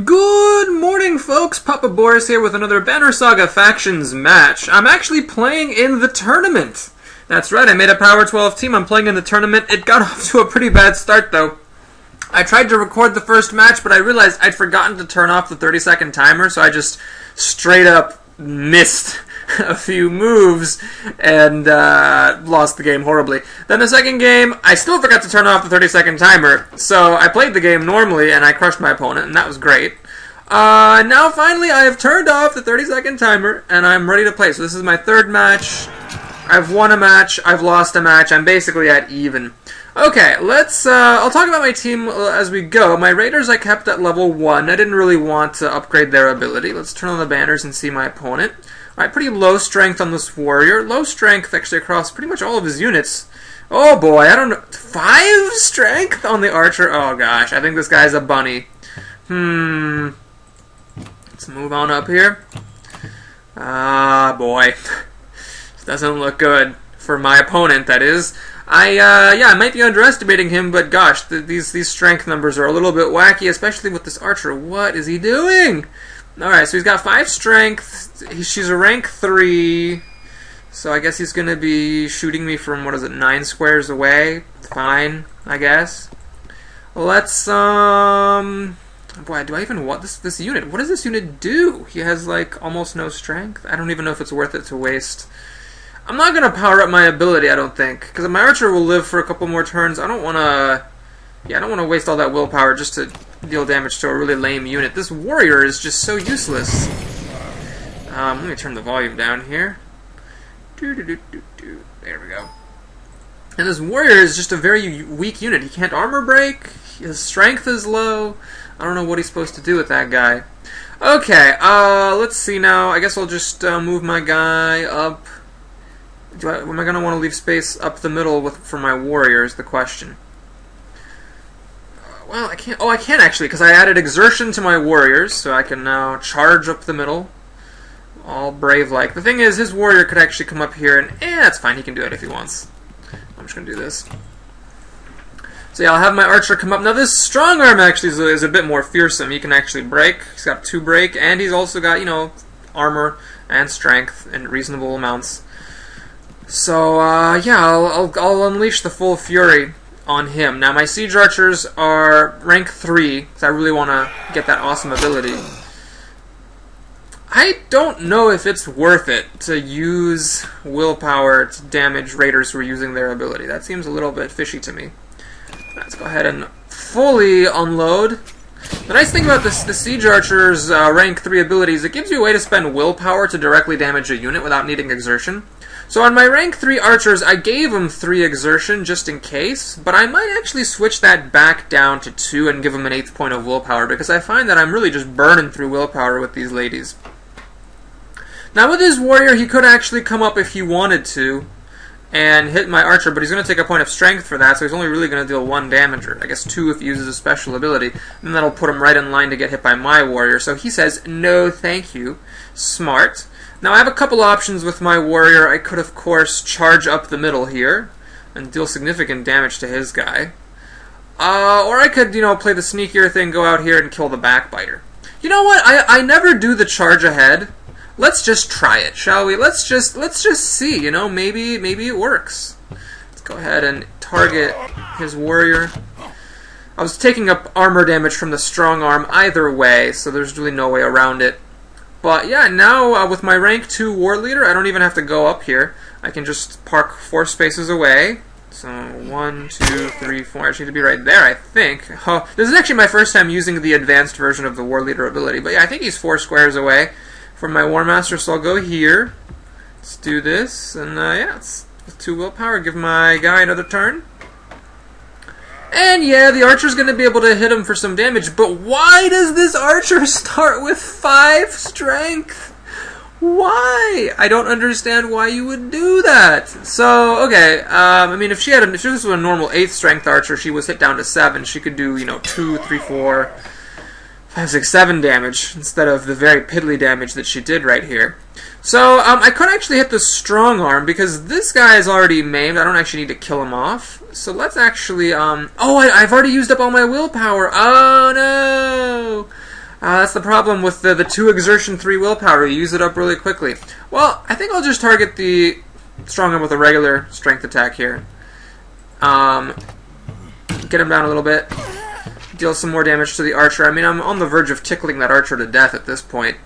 Good morning, folks! Papa Boris here with another Banner Saga Factions match. I'm actually playing in the tournament. That's right, I made a Power 12 team. I'm playing in the tournament. It got off to a pretty bad start, though. I tried to record the first match, but I realized I'd forgotten to turn off the 30-second timer, so I just straight up missed a few moves and lost the game horribly. Then the second game, I still forgot to turn off the 30-second timer, so I played the game normally and I crushed my opponent, and that was great. Now finally I have turned off the 30-second timer and I'm ready to play. So this is my third match. I've won a match, I've lost a match, I'm basically at even. Okay, I'll talk about my team as we go. My Raiders I kept at level 1. I didn't really want to upgrade their ability. Let's turn on the banners and see my opponent. Alright, pretty low strength on this warrior. Low strength actually across pretty much all of his units. Oh boy, I don't know. 5 strength on the archer? Oh gosh, I think this guy's a bunny. Let's move on up here. Ah, boy. This doesn't look good. For my opponent, that is. I might be underestimating him, but gosh, these strength numbers are a little bit wacky, especially with this archer. What is he doing? Alright, so he's got 5 strength. She's a rank 3. So I guess he's going to be shooting me from, 9 squares away? Fine, I guess. Let's, boy, do I even want this unit? What does this unit do? He has, like, almost no strength? I don't even know if it's worth it to waste. I'm not going to power up my ability, I don't think. Because my archer will live for a couple more turns. I don't want to... Yeah, I don't want to waste all that willpower just to deal damage to a really lame unit. This warrior is just so useless. Let me turn the volume down here. There we go. And this warrior is just a very weak unit. He can't armor break. His strength is low. I don't know what he's supposed to do with that guy. Okay, let's see now. I guess I'll just move my guy up. Am I going to want to leave space up the middle for my warrior is the question. Well, I can't. Oh, I can actually, because I added exertion to my warriors, so I can now charge up the middle. All brave-like. The thing is, his warrior could actually come up here, and that's fine. He can do it if he wants. I'm just going to do this. So yeah, I'll have my archer come up. Now this strong arm actually is a bit more fearsome. He can actually break. He's got 2 break, and he's also got, armor and strength in reasonable amounts. So, yeah, I'll unleash the full fury on him. Now, my siege archers are rank 3, because I really want to get that awesome ability. I don't know if it's worth it to use willpower to damage raiders who are using their ability. That seems a little bit fishy to me. Let's go ahead and fully unload. The nice thing about the siege archer's rank 3 abilities, it gives you a way to spend willpower to directly damage a unit without needing exertion. So on my rank 3 archers, I gave them 3 exertion just in case, but I might actually switch that back down to 2 and give them an 8th point of willpower, because I find that I'm really just burning through willpower with these ladies. Now with his warrior, he could actually come up if he wanted to and hit my archer, but he's going to take a point of strength for that, so he's only really going to deal 1 damage, or I guess 2 if he uses a special ability, and that'll put him right in line to get hit by my warrior. So he says, no thank you. Smart. Now I have a couple options with my warrior. I could of course charge up the middle here and deal significant damage to his guy. Or I could, play the sneakier thing, go out here and kill the backbiter. You know what? I never do the charge ahead. Let's just try it, shall we? Let's just see, maybe it works. Let's go ahead and target his warrior. I was taking up armor damage from the strong arm either way, so there's really no way around it. But yeah, now with my rank 2 war leader, I don't even have to go up here. I can just park 4 spaces away. So 1, 2, 3, 4. I just need to be right there, I think. Oh, this is actually my first time using the advanced version of the war leader ability. But yeah, I think he's 4 squares away from my war master, so I'll go here. Let's do this, and yeah, it's with 2 willpower. Give my guy another turn. And yeah, the archer's going to be able to hit him for some damage, but why does this archer start with 5 strength? Why? I don't understand why you would do that. So, okay, I mean, if this was a normal 8th strength archer, she was hit down to 7, she could do, 2, 3, 4, 5, 6, 7 damage, instead of the very piddly damage that she did right here. So, I could actually hit the strong arm, because this guy is already maimed. I don't actually need to kill him off. So let's actually, oh, I've already used up all my willpower. Oh, no! That's the problem with the 2 exertion, 3 willpower. You use it up really quickly. Well, I think I'll just target the strong arm with a regular strength attack here. Get him down a little bit. Deal some more damage to the archer. I mean, I'm on the verge of tickling that archer to death at this point.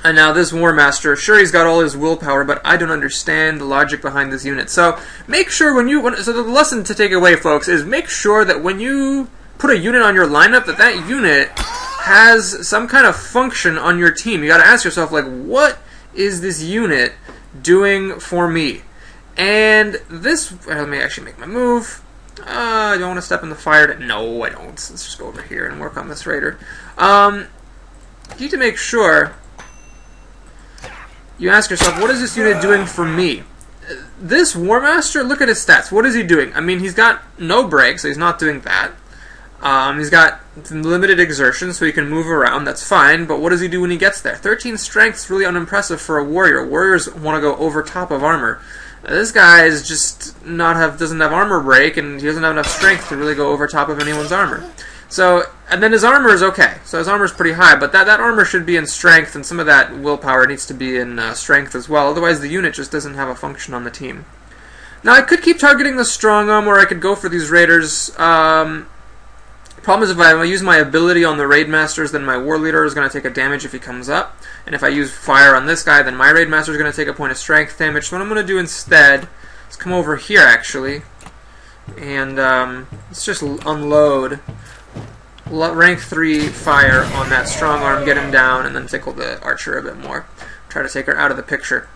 And now this War Master, sure, he's got all his willpower, but I don't understand the logic behind this unit. So make sure so the lesson to take away, folks, is make sure that when you put a unit on your lineup, that unit has some kind of function on your team. You got to ask yourself, like, what is this unit doing for me? And this, let me actually make my move. I don't want to step in the fire. No, I don't. Let's just go over here and work on this raider. You need to make sure you ask yourself, what is this unit doing for me? This War Master, look at his stats. What is he doing? I mean, he's got no break, so he's not doing that. He's got limited exertion, so he can move around. That's fine, but what does he do when he gets there? 13 strength is really unimpressive for a warrior. Warriors want to go over top of armor. This guy is just doesn't have armor break, and he doesn't have enough strength to really go over top of anyone's armor. So, and then his armor is okay. So his armor is pretty high, but that armor should be in strength, and some of that willpower needs to be in strength as well. Otherwise, the unit just doesn't have a function on the team. Now, I could keep targeting the strong arm, or I could go for these raiders. Problem is, if I use my ability on the raid masters, then my war leader is going to take a damage if he comes up. And if I use fire on this guy, then my raid master is going to take a point of strength damage. So what I'm going to do instead is come over here, actually, and let's just unload rank 3 fire on that strong arm, get him down, and then tickle the archer a bit more. Try to take her out of the picture.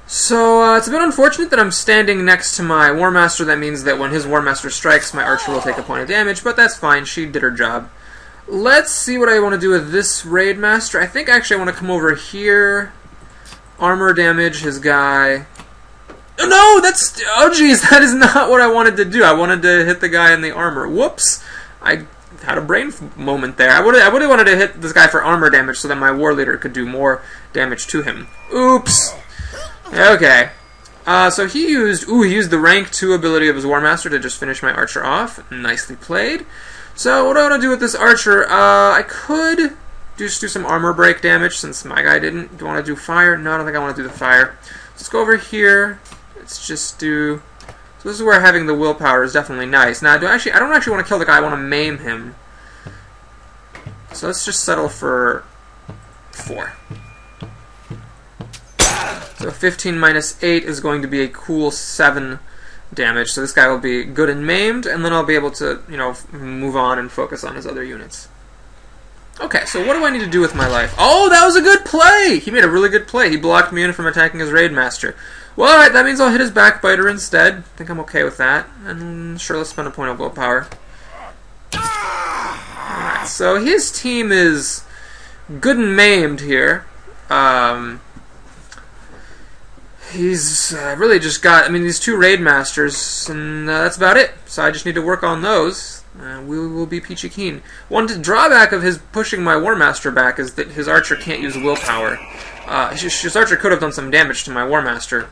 So it's a bit unfortunate that I'm standing next to my War Master. That means that when his War Master strikes, my archer will take a point of damage, but that's fine. She did her job. Let's see what I want to do with this Raid Master. I think actually I want to come over here, armor damage his guy. Oh, no, oh geez, that is not what I wanted to do. I wanted to hit the guy in the armor. Whoops. I had a brain moment there. I would have wanted to hit this guy for armor damage so that my war leader could do more damage to him. Oops. Okay. So he used the rank 2 ability of his War Master to just finish my archer off. Nicely played. So what do I want to do with this archer? I could just do some armor break damage since my guy didn't. Do I want to do fire? No, I don't think I want to do the fire. Let's go over here. Let's just do... So this is where having the willpower is definitely nice. Now, I don't actually want to kill the guy. I want to maim him. So let's just settle for 4. So 15 minus 8 is going to be a cool 7 damage. So this guy will be good and maimed, and then I'll be able to, move on and focus on his other units. Okay, so what do I need to do with my life? Oh, that was a good play! He made a really good play. He blocked me in from attacking his Raid Master. Well, alright, that means I'll hit his Backbiter instead. I think I'm okay with that. And sure, let's spend a point of willpower. Alright, so his team is good and maimed here. He's really just got, these 2 Raid Masters, and that's about it. So I just need to work on those. We will be peachy keen. One drawback of his pushing my War Master back is that his archer can't use willpower. His archer could have done some damage to my War Master,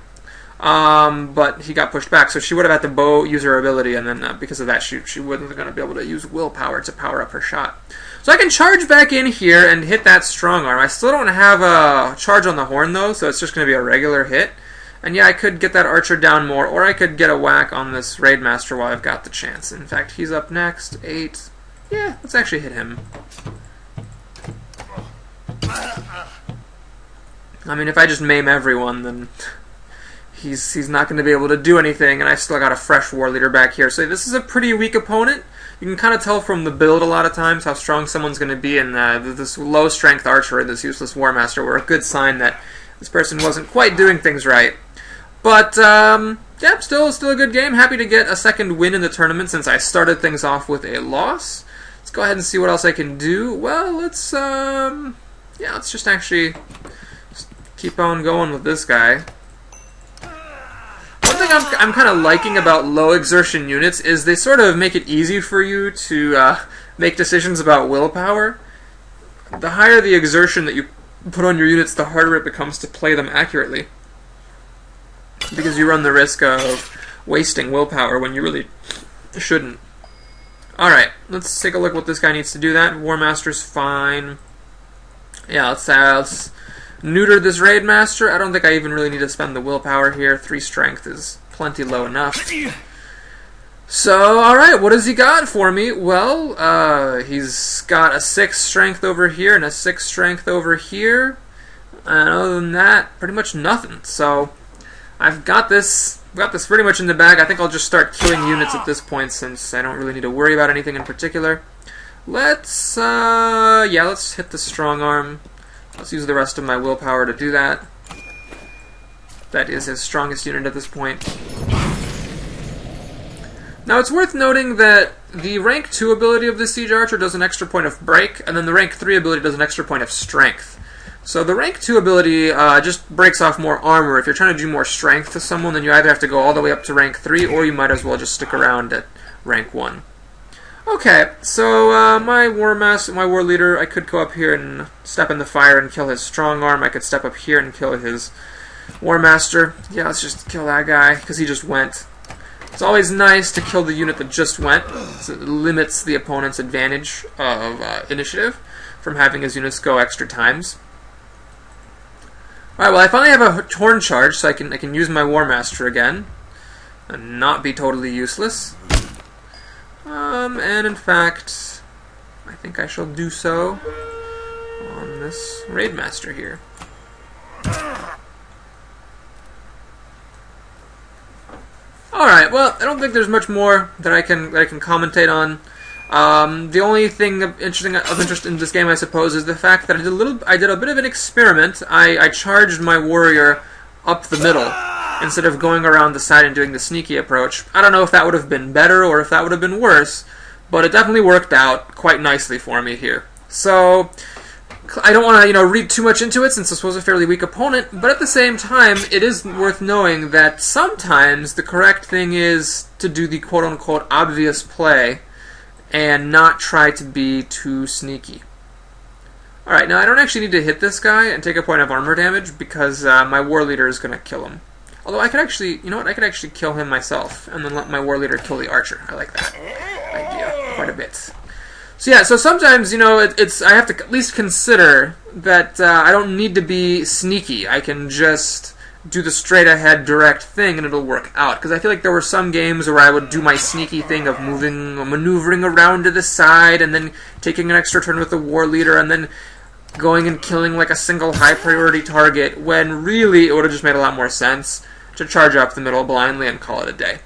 but he got pushed back, so she would have had to use her ability, and then because of that, she wasn't going to be able to use willpower to power up her shot. So I can charge back in here and hit that strong arm. I still don't have a charge on the horn, though, so it's just going to be a regular hit. And yeah, I could get that archer down more, or I could get a whack on this Raid Master while I've got the chance. In fact, he's up next. 8. Yeah, let's actually hit him. If I just maim everyone, then he's not going to be able to do anything, and I still got a fresh War Leader back here. So this is a pretty weak opponent. You can kind of tell from the build a lot of times how strong someone's going to be, and this low-strength archer and this useless War Master were a good sign that this person wasn't quite doing things right. But, yeah, still a good game. Happy to get a second win in the tournament since I started things off with a loss. Let's go ahead and see what else I can do. Well, let's just actually keep on going with this guy. One thing I'm kind of liking about low exertion units is they sort of make it easy for you to make decisions about willpower. The higher the exertion that you put on your units, the harder it becomes to play them accurately, because you run the risk of wasting willpower when you really shouldn't. Alright, let's take a look what this guy needs to do that. War Master's fine. Yeah, let's neuter this Raid Master. I don't think I even really need to spend the willpower here. 3 strength is plenty low enough. So, alright, what has he got for me? Well, he's got a 6 strength over here and a 6 strength over here. And other than that, pretty much nothing. So, I've got this pretty much in the bag. I think I'll just start killing units at this point since I don't really need to worry about anything in particular. Let's hit the strong arm. Let's use the rest of my willpower to do that. That is his strongest unit at this point. Now it's worth noting that the rank 2 ability of the Siege Archer does an extra point of break, and then the rank 3 ability does an extra point of strength. So the rank 2 ability just breaks off more armor. If you're trying to do more strength to someone, then you either have to go all the way up to rank 3, or you might as well just stick around at rank 1. Okay, so my war leader, I could go up here and step in the fire and kill his strong arm. I could step up here and kill his war master. Yeah, let's just kill that guy, because he just went. It's always nice to kill the unit that just went. So it limits the opponent's advantage of initiative from having his units go extra times. Alright, well I finally have a Horn Charge, so I can use my War Master again and not be totally useless. And in fact, I think I shall do so on this Raid Master here. Alright, well, I don't think there's much more that I can commentate on. The only thing of interest in this game, I suppose, is the fact that I did a bit of an experiment. I charged my warrior up the middle instead of going around the side and doing the sneaky approach. I don't know if that would have been better or if that would have been worse, but it definitely worked out quite nicely for me here. So I don't want to, read too much into it since this was a fairly weak opponent, but at the same time, it is worth knowing that sometimes the correct thing is to do the quote-unquote obvious play and not try to be too sneaky. Alright, now I don't actually need to hit this guy and take a point of armor damage because my war leader is going to kill him. Although I could actually, I could actually kill him myself and then let my war leader kill the archer. I like that idea quite a bit. So yeah, so sometimes, I have to at least consider that I don't need to be sneaky. I can just do the straight-ahead direct thing and it'll work out. Because I feel like there were some games where I would do my sneaky thing of maneuvering around to the side and then taking an extra turn with the war leader and then going and killing like a single high-priority target when really it would have just made a lot more sense to charge up the middle blindly and call it a day.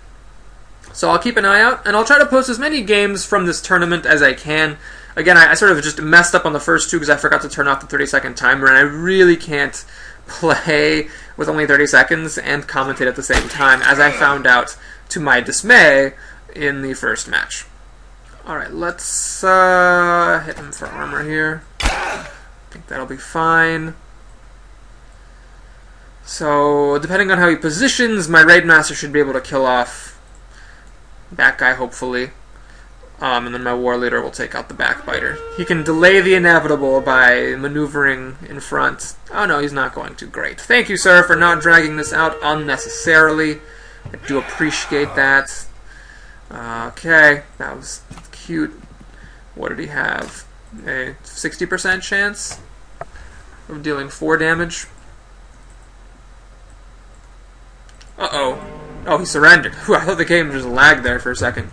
So I'll keep an eye out, and I'll try to post as many games from this tournament as I can. Again, I sort of just messed up on the first 2 because I forgot to turn off the 30-second timer, and I really can't play with only 30 seconds and commentate at the same time, as I found out, to my dismay, in the first match. Alright, let's hit him for armor here. I think that'll be fine. So, depending on how he positions, my Raid Master should be able to kill off that guy, hopefully. And then my war leader will take out the backbiter. He can delay the inevitable by maneuvering in front. Oh no, he's not going to. Great. Thank you, sir, for not dragging this out unnecessarily. I do appreciate that. Okay, that was cute. What did he have? A 60% chance of dealing 4 damage. Uh-oh. Oh, he surrendered. Whew, I thought the game just lagged there for a second.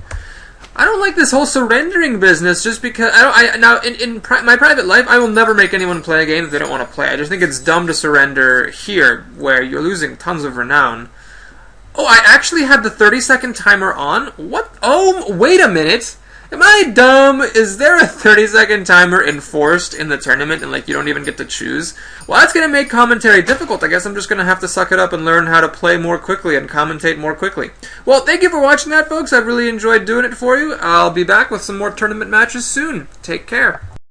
I don't like this whole surrendering business just because... Now, in my private life, I will never make anyone play a game that they don't want to play. I just think it's dumb to surrender here, where you're losing tons of renown. Oh, I actually had the 30-second timer on? What? Oh, wait a minute! Am I dumb? Is there a 30-second timer enforced in the tournament and you don't even get to choose? Well, that's going to make commentary difficult. I guess I'm just going to have to suck it up and learn how to play more quickly and commentate more quickly. Well, thank you for watching that, folks. I've really enjoyed doing it for you. I'll be back with some more tournament matches soon. Take care.